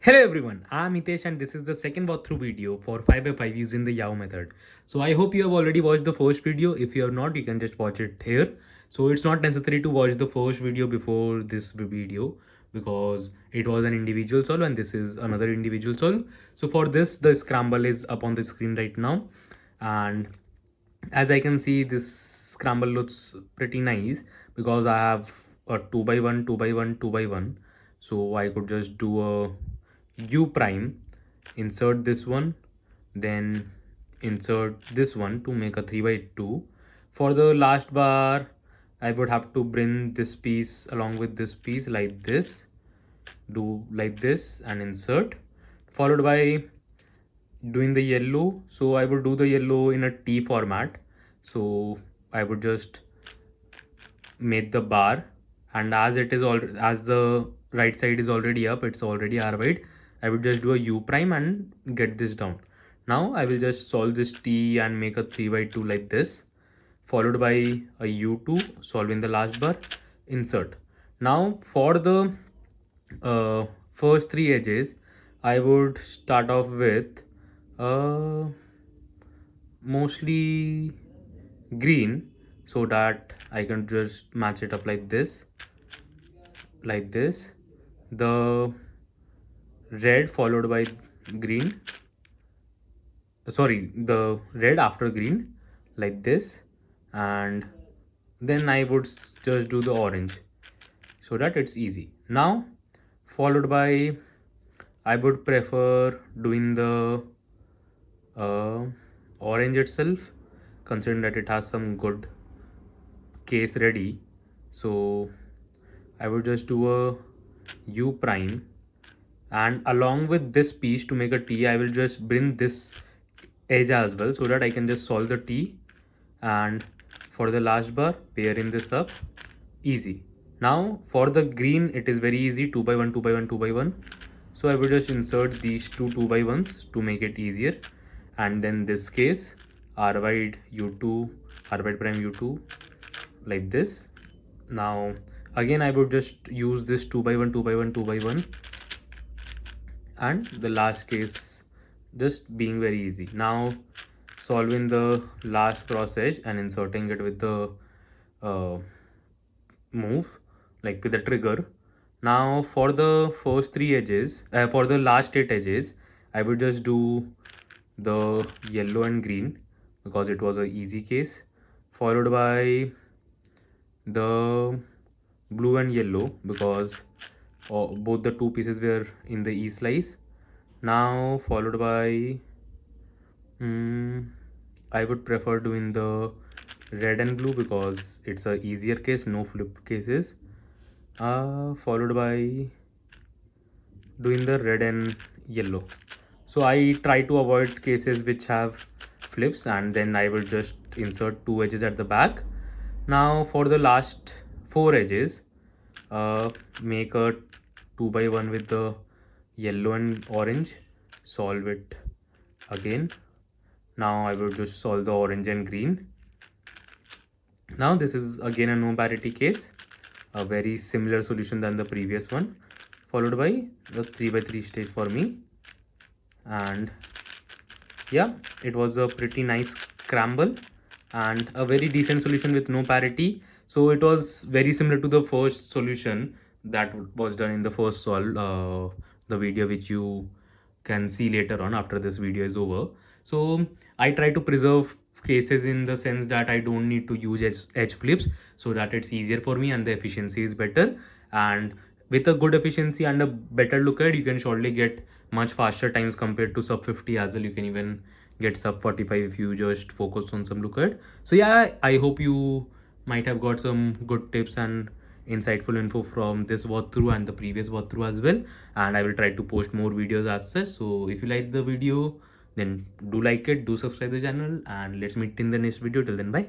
Hello everyone, I'm Hitesh and this is the second walkthrough video for 5x5 using the Yao method. So I hope you have already watched the first video. If you have not, you can just watch it here. So it's not necessary to watch the first video before this video because it was an individual solve and this is another individual solve. So for this, the scramble is up on the screen right now. And as I can see, this scramble looks pretty nice because I have a 2 by 1, 2 by 1, 2 by 1. So I could just do a U prime, insert this one, then insert this one to make a 3 by 2. For the last bar, I would have to bring this piece along with this piece like this, do like this and insert, followed by doing the yellow. So I would do the yellow in a T format. So I would just make the bar, and as it is all, as the right side is already up, it's already R wide, I would just do a U prime and get this down. Now I will just solve this T and make a 3 by 2 like this, followed by a U2, solving the last bar, insert. Now for the first three edges, I would start off with mostly green so that I can just match it up like this, the red followed by green, sorry, the red after green like this, and then I would just do the orange so that it's easy. Now followed by, I would prefer doing the orange itself, considering that it has some good case ready. So I would just do a U prime, and along with this piece to make a T, I will just bring this edge as well so that I can just solve the T. And for the last bar, pairing this up, easy. Now for the green, it is very easy, 2 by 1, 2 by 1, 2 by 1. So I will just insert these two 2 by 1s to make it easier. And then this case, R wide U2, R wide prime U2 like this. Now again, I would just use this 2 by 1, 2 by 1, 2 by 1. And the last case just being very easy. Now solving the last cross edge and inserting it with the move, like with the trigger. Now for the first three edges, for the last 8 edges, I would just do the yellow and green because it was a easy case, followed by the blue and yellow because both the two pieces were in the E slice. Now followed by I would prefer doing the red and blue because it's a easier case, no flip cases. Followed by doing the red and yellow. So I try to avoid cases which have flips, and then I will just insert two edges at the back. Now for the last 4 edges, make a 2 by 1 with the yellow and orange, solve it again. Now I will just solve the orange and green. Now this is again a no parity case, a very similar solution than the previous one, followed by the 3 by 3 stage for me. And yeah, it was a pretty nice scramble and a very decent solution with no parity. So it was very similar to the first solution that was done in the first solve, the video which you can see later on after this video is over. So I try to preserve cases in the sense that I don't need to use edge flips so that it's easier for me and the efficiency is better. And with a good efficiency and a better look at, you can surely get much faster times compared to sub 50 as well. You can even get sub 45 if you just focus on some look at. So yeah, I hope you might have got some good tips and insightful info from this walkthrough and the previous walkthrough as well. And I will try to post more videos as such. So if you like the video, then do like it, do subscribe the channel, and let's meet in the next video. Till then, bye.